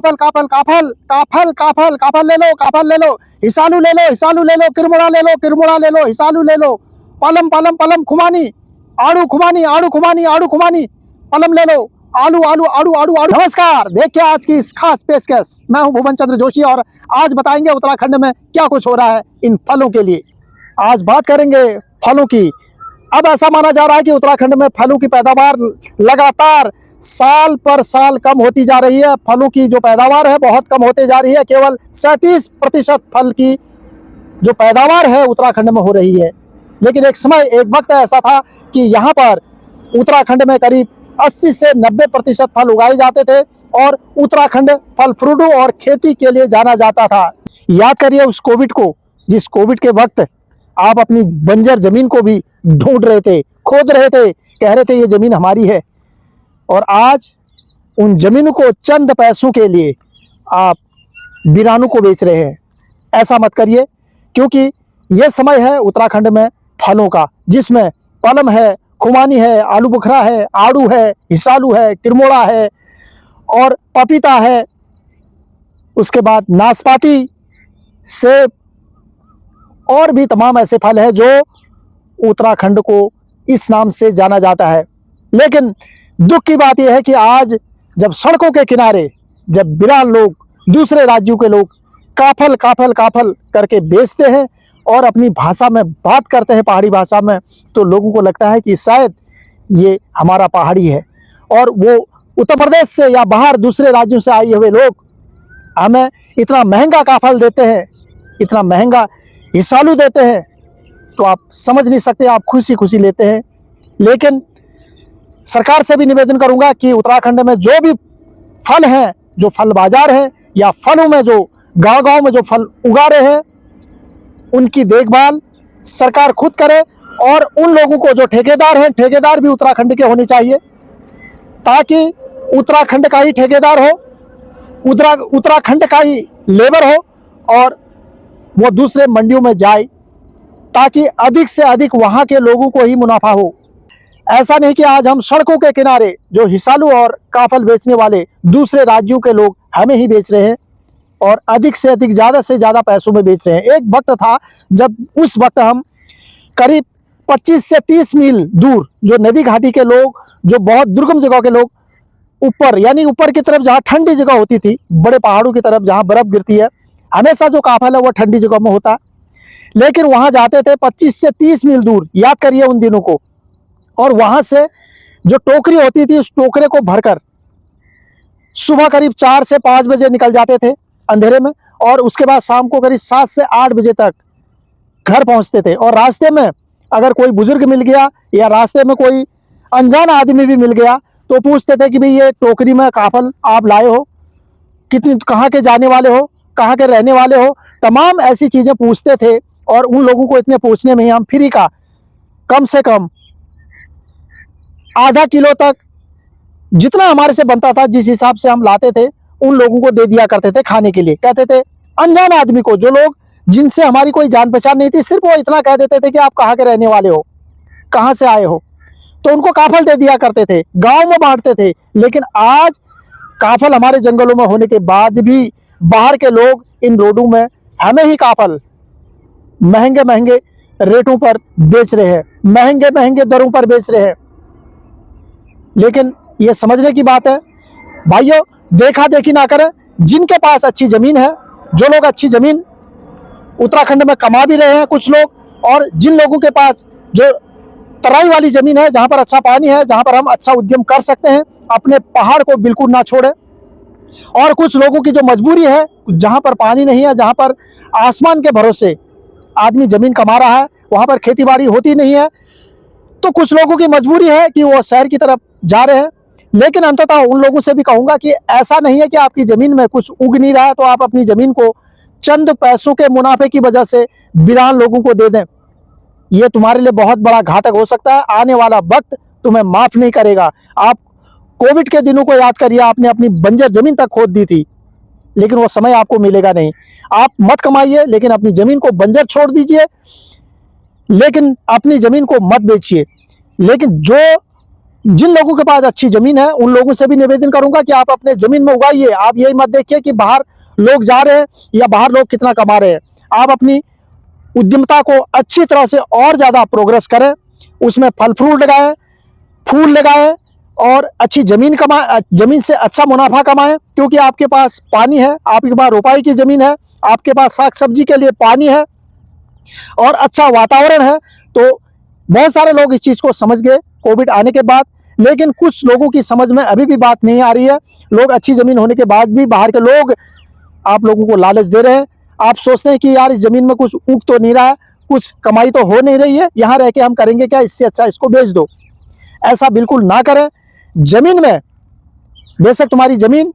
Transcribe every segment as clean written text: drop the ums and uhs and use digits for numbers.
काफल काफल काफल काफल काफल ले लो, काफल ले लो, हिसालू ले लो, हिसालू ले लो, किरमुड़ा ले लो, किरमुड़ा ले लो, हिसालू ले लो, पलम पलम पलम खुमानी, आड़ू खुमानी, आड़ू खुमानी, आड़ू खुमानी, पलम ले लो, आलू आलू आड़ू आड़ू आड़ू। नमस्कार, देखिए आज की इस खास पेशकश। मैं हूं भुवन चंद्र जोशी और आज बताएंगे उत्तराखंड में क्या कुछ हो रहा है इन फलों के लिए। आज बात करेंगे फलों की। अब ऐसा माना जा रहा है कि उत्तराखंड में फलों की पैदावार लगातार साल पर साल कम होती जा रही है। फलों की जो पैदावार है बहुत कम होती जा रही है। केवल 37% फल की जो पैदावार है उत्तराखंड में हो रही है। लेकिन एक वक्त ऐसा था कि यहाँ पर उत्तराखंड में करीब 80 से 90% फल उगाए जाते थे और उत्तराखंड फल फ्रूटों और खेती के लिए जाना जाता था। याद करिए उस कोविड को, जिस कोविड के वक्त आप अपनी बंजर जमीन को भी ढूंढ रहे थे, खोद रहे थे, कह रहे थे ये जमीन हमारी है, और आज उन जमीनों को चंद पैसों के लिए आप वीरानों को बेच रहे हैं। ऐसा मत करिए, क्योंकि यह समय है उत्तराखंड में फलों का, जिसमें पलम है, खुमानी है, आलू बुखरा है, आड़ू है, हिसालू है, किरमोड़ा है और पपीता है। उसके बाद नाशपाती, सेब और भी तमाम ऐसे फल हैं जो उत्तराखंड को इस नाम से जाना जाता है। लेकिन दुख की बात यह है कि आज जब सड़कों के किनारे जब बिरान लोग, दूसरे राज्यों के लोग काफल काफल काफल करके बेचते हैं और अपनी भाषा में बात करते हैं, पहाड़ी भाषा में, तो लोगों को लगता है कि शायद ये हमारा पहाड़ी है और वो उत्तर प्रदेश से या बाहर दूसरे राज्यों से आए हुए लोग हमें इतना महंगा काफल देते हैं, इतना महंगा हिसालू देते हैं, तो आप समझ नहीं सकते, आप खुशी खुशी लेते हैं। लेकिन सरकार से भी निवेदन करूंगा कि उत्तराखंड में जो भी फल हैं, जो फल बाजार हैं या फलों में जो गांव-गांव में जो फल उगा रहे हैं, उनकी देखभाल सरकार खुद करे और उन लोगों को जो ठेकेदार हैं, ठेकेदार भी उत्तराखंड के होने चाहिए, ताकि उत्तराखंड का ही ठेकेदार हो, उत्तराखंड का ही लेबर हो और वो दूसरे मंडियों में जाए, ताकि अधिक से अधिक वहाँ के लोगों को ही मुनाफा हो। ऐसा नहीं कि आज हम सड़कों के किनारे जो हिसालू और काफल बेचने वाले दूसरे राज्यों के लोग हमें ही बेच रहे हैं और अधिक से अधिक, ज़्यादा से ज़्यादा पैसों में बेच रहे हैं। एक वक्त था जब उस वक्त हम करीब 25 से 30 मील दूर जो नदी घाटी के लोग, जो बहुत दुर्गम जगह के लोग, ऊपर यानी ऊपर की तरफ जहाँ ठंडी जगह होती थी, बड़े पहाड़ों की तरफ जहाँ बर्फ़ गिरती है, हमेशा जो काफल है वो ठंडी जगह में होता, लेकिन वहाँ जाते थे 25 से 30 मील दूर। याद करिए उन दिनों को। और वहाँ से जो टोकरी होती थी, उस टोकरे को भरकर सुबह करीब 4 से 5 बजे निकल जाते थे अंधेरे में, और उसके बाद शाम को करीब 7 से 8 बजे तक घर पहुँचते थे। और रास्ते में अगर कोई बुजुर्ग मिल गया या रास्ते में कोई अनजान आदमी भी मिल गया तो पूछते थे कि भाई ये टोकरी में काफल आप लाए हो, कितनी, कहाँ के जाने वाले हो, कहाँ के रहने वाले हो, तमाम ऐसी चीज़ें पूछते थे। और उन लोगों को इतने पूछने में ही हम फ्री का कम से कम आधा किलो तक, जितना हमारे से बनता था, जिस हिसाब से हम लाते थे, उन लोगों को दे दिया करते थे खाने के लिए। कहते थे अनजान आदमी को, जो लोग जिनसे हमारी कोई जान पहचान नहीं थी, सिर्फ वो इतना कह देते थे कि आप कहाँ के रहने वाले हो, कहाँ से आए हो, तो उनको काफल दे दिया करते थे, गांव में बांटते थे। लेकिन आज काफल हमारे जंगलों में होने के बाद भी बाहर के लोग इन रोडों में हमें ही काफल महंगे महंगे रेटों पर बेच रहे हैं, महंगे महंगे दरों पर बेच रहे हैं। लेकिन ये समझने की बात है भाइयों, देखा देखी ना करें। जिनके पास अच्छी ज़मीन है, जो लोग अच्छी ज़मीन उत्तराखंड में कमा भी रहे हैं कुछ लोग, और जिन लोगों के पास जो तराई वाली ज़मीन है, जहाँ पर अच्छा पानी है, जहाँ पर हम अच्छा उद्यम कर सकते हैं, अपने पहाड़ को बिल्कुल ना छोड़ें। और कुछ लोगों की जो मजबूरी है, जहाँ पर पानी नहीं है, जहाँ पर आसमान के भरोसे आदमी ज़मीन कमा रहा है, वहाँ पर खेती बाड़ी होती नहीं है, तो कुछ लोगों की मजबूरी है कि वो शहर की तरफ जा रहे हैं। लेकिन अंततः उन लोगों से भी कहूँगा कि ऐसा नहीं है कि आपकी ज़मीन में कुछ उग नहीं रहा है तो आप अपनी ज़मीन को चंद पैसों के मुनाफे की वजह से वीरान लोगों को दे दें। ये तुम्हारे लिए बहुत बड़ा घातक हो सकता है। आने वाला वक्त तुम्हें माफ़ नहीं करेगा। आप कोविड के दिनों को याद करिए, आपने अपनी बंजर ज़मीन तक खोद दी थी, लेकिन वो समय आपको मिलेगा नहीं। आप मत कमाइए, लेकिन अपनी ज़मीन को बंजर छोड़ दीजिए, लेकिन अपनी ज़मीन को मत बेचिए। लेकिन जो जिन लोगों के पास अच्छी जमीन है उन लोगों से भी निवेदन करूंगा कि आप अपने जमीन में उगाइए। आप यही मत देखिए कि बाहर लोग जा रहे हैं या बाहर लोग कितना कमा रहे हैं। आप अपनी उद्यमता को अच्छी तरह से और ज़्यादा प्रोग्रेस करें, उसमें फल फ्रूट लगाएं, फूल लगाएं और अच्छी जमीन कमाएं, जमीन से अच्छा मुनाफा कमाएं, क्योंकि आपके पास पानी है, आपके पास रोपाई की जमीन है, आपके पास साग सब्जी के लिए पानी है और अच्छा वातावरण है। तो बहुत सारे लोग इस चीज़ को समझ गए कोविड आने के बाद, लेकिन कुछ लोगों की समझ में अभी भी बात नहीं आ रही है। लोग अच्छी ज़मीन होने के बाद भी बाहर के लोग आप लोगों को लालच दे रहे हैं। आप सोचते हैं कि यार इस ज़मीन में कुछ उग तो नहीं रहा है, कुछ कमाई तो हो नहीं रही है, यहाँ रह के हम करेंगे क्या, इससे अच्छा इसको बेच दो। ऐसा बिल्कुल ना करें। ज़मीन में बेशक तुम्हारी ज़मीन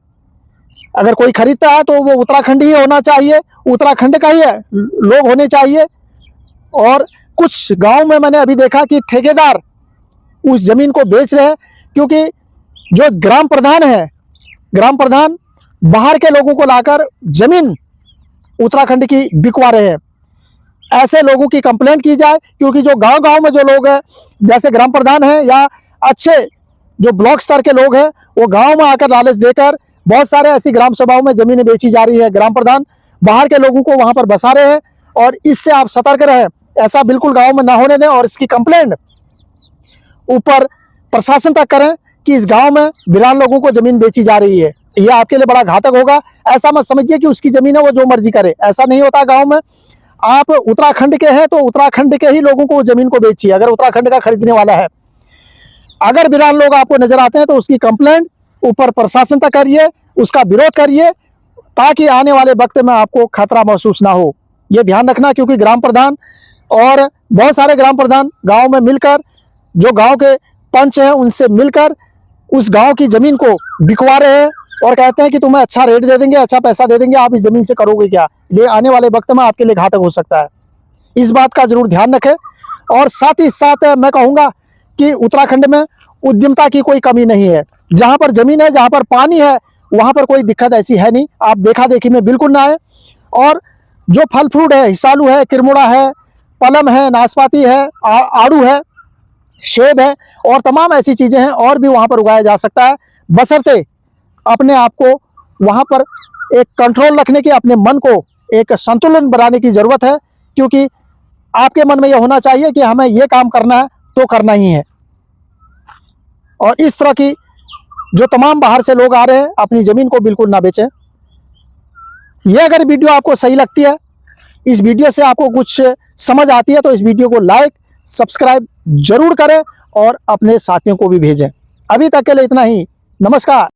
अगर कोई खरीदता है तो वो उत्तराखंड ही होना चाहिए, उत्तराखंड का ही है लोग होने चाहिए। और कुछ गांव में मैंने अभी देखा कि ठेकेदार उस जमीन को बेच रहे हैं, क्योंकि जो ग्राम प्रधान है, ग्राम प्रधान बाहर के लोगों को लाकर जमीन उत्तराखंड की बिकवा रहे हैं। ऐसे लोगों की कंप्लेंट की जाए, क्योंकि जो गांव गांव में जो लोग हैं, जैसे ग्राम प्रधान हैं या अच्छे जो ब्लॉक स्तर के लोग हैं, वो गांव में आकर लालच देकर बहुत सारे ऐसी ग्राम सभाओं में जमीनें बेची जा रही है। ग्राम प्रधान बाहर के लोगों को वहां पर बसा रहे हैं और इससे आप सतर्क रहें। ऐसा बिल्कुल गांव में ना होने दें और इसकी कंप्लेंट ऊपर प्रशासन तक करें कि इस गांव में बिरान लोगों को जमीन बेची जा रही है। ये आपके लिए बड़ा घातक होगा। ऐसा मत समझिए कि उसकी जमीन है वो जो मर्जी करे, ऐसा नहीं होता गांव में। आप उत्तराखंड के हैं तो उत्तराखंड के ही लोगों को जमीन को बेचिए, अगर उत्तराखंड का खरीदने वाला है। अगर बिरान लोग आपको नजर आते हैं तो उसकी कंप्लेंट ऊपर प्रशासन तक करिए, उसका विरोध करिए, ताकि आने वाले वक्त में आपको खतरा महसूस ना हो। ये ध्यान रखना, क्योंकि ग्राम प्रधान और बहुत सारे ग्राम प्रधान गांव में मिलकर, जो गांव के पंच हैं उनसे मिलकर उस गांव की जमीन को बिकवा रहे हैं और कहते हैं कि तुम्हें अच्छा रेट दे देंगे, अच्छा पैसा दे देंगे, आप इस जमीन से करोगे क्या। ये आने वाले वक्त में आपके लिए घातक हो सकता है। इस बात का जरूर ध्यान रखें। और साथ ही साथ मैं कहूँगा कि उत्तराखंड में उद्यमता की कोई कमी नहीं है। जहाँ पर जमीन है, जहाँ पर पानी है, वहाँ पर कोई दिक्कत ऐसी है नहीं। आप देखा देखी में बिल्कुल ना आए। और जो फल फ्रूट है, हिसालू है, किरमुड़ा है, पलम है, नाशपाती है, आड़ू है, सेब है और तमाम ऐसी चीज़ें हैं और भी वहाँ पर उगाया जा सकता है, बशर्ते अपने आप को वहाँ पर एक कंट्रोल रखने की, अपने मन को एक संतुलन बनाने की ज़रूरत है। क्योंकि आपके मन में यह होना चाहिए कि हमें ये काम करना है तो करना ही है। और इस तरह की जो तमाम बाहर से लोग आ रहे हैं, अपनी ज़मीन को बिल्कुल ना बेचें। ये अगर वीडियो आपको सही लगती है, इस वीडियो से आपको कुछ समझ आती है, तो इस वीडियो को लाइक सब्सक्राइब जरूर करें और अपने साथियों को भी भेजें। अभी तक के लिए इतना ही। नमस्कार।